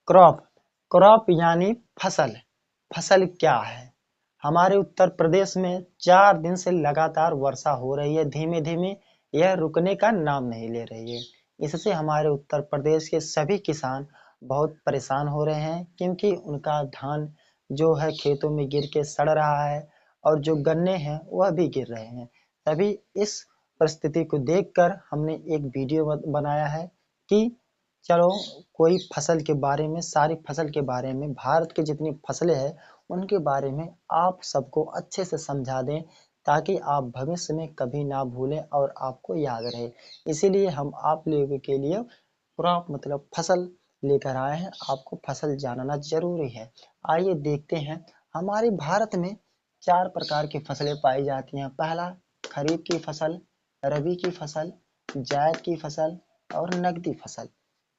Crop, crop यानी फसल। फसल क्या है? हमारे उत्तर प्रदेश में 4 दिन से लगातार वर्षा हो रही है, धीमे धीमे यह रुकने का नाम नहीं ले रही है। इससे हमारे उत्तर प्रदेश के सभी किसान बहुत परेशान हो रहे हैं, क्योंकि उनका धान जो है खेतों में गिर के सड़ रहा है और जो गन्ने हैं वह भी गिर रहे हैं। तभी इस परिस्थिति को देखकर हमने एक वीडियो बनाया है कि चलो कोई फसल के बारे में, सारी फसल के बारे में, भारत की जितनी फसलें हैं उनके बारे में आप सबको अच्छे से समझा दें, ताकि आप भविष्य में कभी ना भूलें और आपको याद रहे। इसीलिए हम आप लोगों के लिए क्रॉप मतलब फसल लेकर आए हैं। आपको फसल जानना जरूरी है। आइए देखते हैं। हमारे भारत में 4 प्रकार की फसलें पाई जाती हैं। पहला खरीफ की फसल, रबी की फसल, जायद की फसल और नकदी फसल।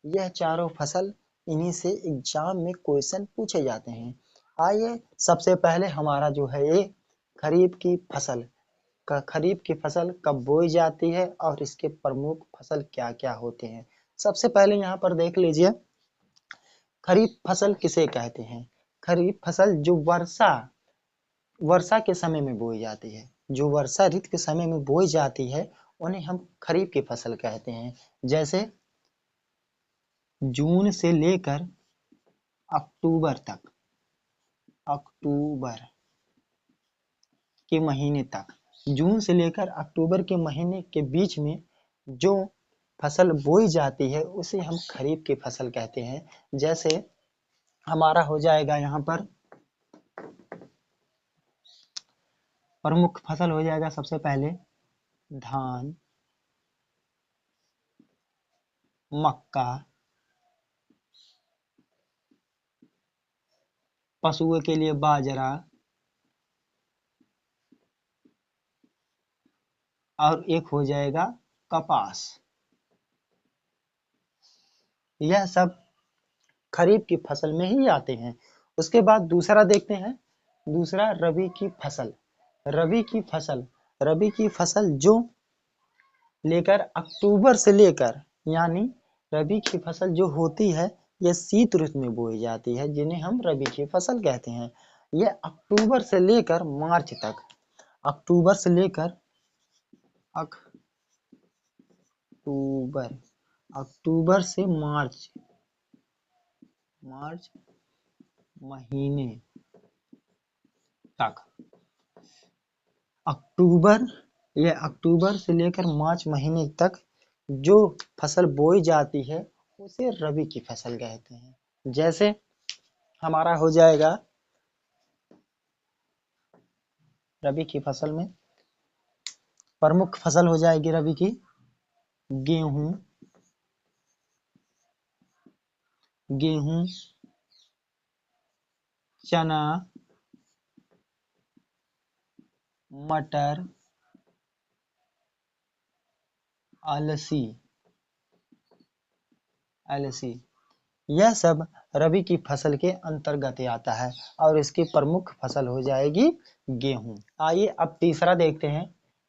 यह चारों फसल इन्हीं से एग्जाम में क्वेश्चन पूछे जाते हैं। आइए सबसे पहले हमारा जो है ये खरीफ की फसल का, खरीफ की फसल कब बोई जाती है और इसके प्रमुख फसल क्या क्या होते हैं। सबसे पहले यहाँ पर देख लीजिए, खरीफ फसल किसे कहते हैं। खरीफ फसल जो वर्षा के समय में बोई जाती है, जो वर्षा ऋतु के समय में बोई जाती है, उन्हें हम खरीफ की फसल कहते हैं। जैसे जून से लेकर अक्टूबर तक, अक्टूबर के महीने तक, जून से लेकर अक्टूबर के महीने के बीच में जो फसल बोई जाती है उसे हम खरीफ की फसल कहते हैं। जैसे हमारा हो जाएगा यहाँ पर प्रमुख फसल हो जाएगा सबसे पहले धान, मक्का, पशुओं के लिए बाजरा और एक हो जाएगा कपास। यह सब खरीफ की फसल में ही आते हैं। उसके बाद दूसरा देखते हैं, दूसरा रबी की फसल। रबी की फसल, रबी की फसल जो लेकर अक्टूबर से लेकर, यानी रबी की फसल जो होती है यह शीत ऋतु में बोई जाती है, जिन्हें हम रबी की फसल कहते हैं। यह अक्टूबर से लेकर मार्च तक, अक्टूबर से लेकर अक्टूबर, अक्टूबर से मार्च, मार्च महीने तक, अक्टूबर, यह अक्टूबर से लेकर मार्च महीने तक जो फसल बोई जाती है उसे रबी की फसल कहते हैं। जैसे हमारा हो जाएगा रबी की फसल में प्रमुख फसल हो जाएगी रबी की गेहूं, गेहूं, चना, मटर, अलसी, अलसी, यह सब रबी की फसल के अंतर्गत आता है और इसकी प्रमुख फसल हो जाएगी गेहूं। आइए अब तीसरा देखते हैं।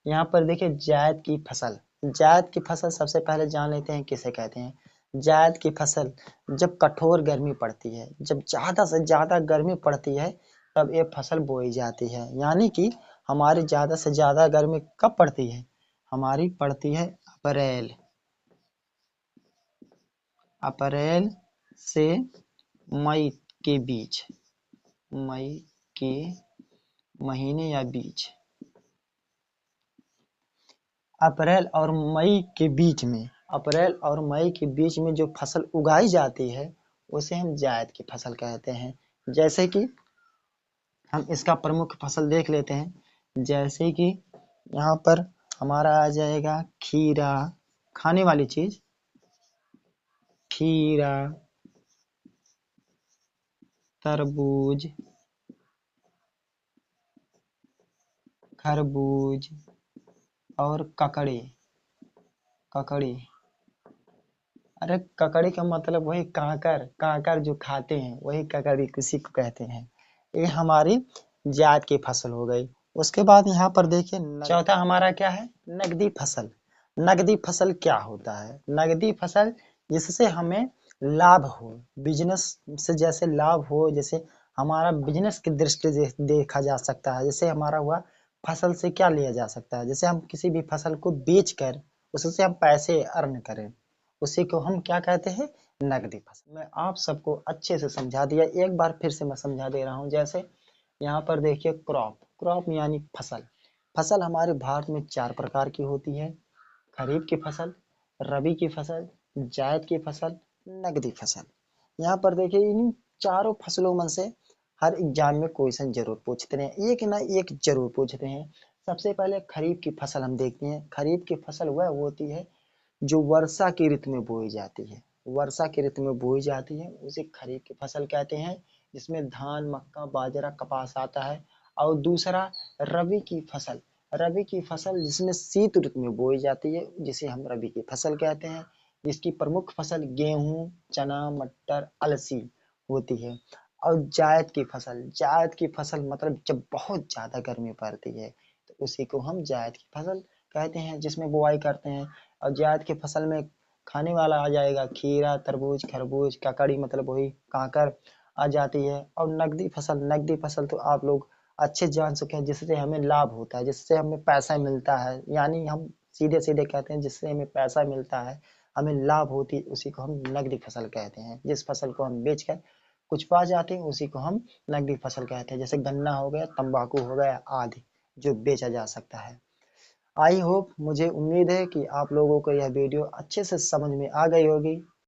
यहाँ पर देखिए जायद की फसल। जायद की फसल सबसे पहले जान लेते हैं किसे कहते हैं। जायद की फसल जब कठोर गर्मी पड़ती है, जब ज्यादा से ज्यादा गर्मी पड़ती है, तब ये फसल बोई जाती है। यानी कि हमारी ज्यादा से ज्यादा गर्मी कब पड़ती है, हमारी पड़ती है अप्रैल, अप्रैल से मई के बीच, मई के महीने या बीच, अप्रैल और मई के बीच में, अप्रैल और मई के बीच में जो फसल उगाई जाती है उसे हम जायद की फसल कहते हैं। जैसे कि हम इसका प्रमुख फसल देख लेते हैं। जैसे कि यहाँ पर हमारा आ जाएगा खीरा, खाने वाली चीज, खीरा, तरबूज, खरबूज और ककड़ी, ककड़ी, अरे ककड़ी का मतलब वही काकर, काकर जो खाते हैं वही ककड़ी किसी को कहते हैं। ये हमारी जायद की फसल हो गई। उसके बाद यहाँ पर देखिए चौथा हमारा क्या है, नगदी फसल। नगदी फसल क्या होता है, नगदी फसल जिससे हमें लाभ हो, बिजनेस से जैसे लाभ हो, जैसे हमारा बिजनेस की दृष्टि से देखा जा सकता है। जैसे हमारा हुआ फसल से क्या लिया जा सकता है, जैसे हम किसी भी फसल को बेच कर उससे हम पैसे अर्न करें, उसी को हम क्या कहते हैं, नकदी फसल। मैं आप सबको अच्छे से समझा दिया, एक बार फिर से मैं समझा दे रहा हूँ। जैसे यहाँ पर देखिए क्रॉप, क्रॉप यानी फसल। फसल हमारे भारत में 4 प्रकार की होती है: खरीफ की फसल, रबी की फसल, जायद की फसल, नकदी फसल। यहाँ पर देखिए इन चारों फसलों में से हर एग्जाम में क्वेश्चन जरूर पूछते हैं, एक ना एक जरूर पूछते हैं। सबसे पहले खरीफ की फसल हम देखते हैं। खरीफ की फसल वह होती है जो वर्षा की ऋतु में बोई जाती है, वर्षा की ऋतु में बोई जाती है, उसे खरीफ की फसल कहते हैं, जिसमें धान, मक्का, बाजरा, कपास आता है। और दूसरा रबी की फसल, रबी की फसल जिसमें शीत ऋतु में बोई जाती है, जिसे हम रबी की फसल कहते हैं, जिसकी प्रमुख फसल गेहूं, चना, मटर, अलसी होती है। और जायद की फसल, जायद की फसल मतलब जब बहुत ज्यादा गर्मी पड़ती है तो उसी को हम जायद की फसल कहते हैं, जिसमें बुआई करते हैं। और जायद की फसल में खाने वाला आ जाएगा खीरा, तरबूज, खरबूज, ककड़ी मतलब वही काकर आ जाती है। और नकदी फसल, नकदी फसल तो आप लोग अच्छे जान चुके हैं, जिससे हमें लाभ होता है, जिससे हमें पैसा मिलता है, यानी हम सीधे सीधे कहते हैं जिससे हमें पैसा मिलता है, हमें लाभ होती है, उसी को हम नकदी फसल कहते हैं। जिस फसल को हम बेचकर कुछ पा जाते हैं उसी को हम नकदी फसल कहते हैं। जैसे गन्ना हो गया, तंबाकू हो गया आदि, जो बेचा जा सकता है। आई होप, मुझे उम्मीद है कि आप लोगों को यह वीडियो अच्छे से समझ में आ गई होगी।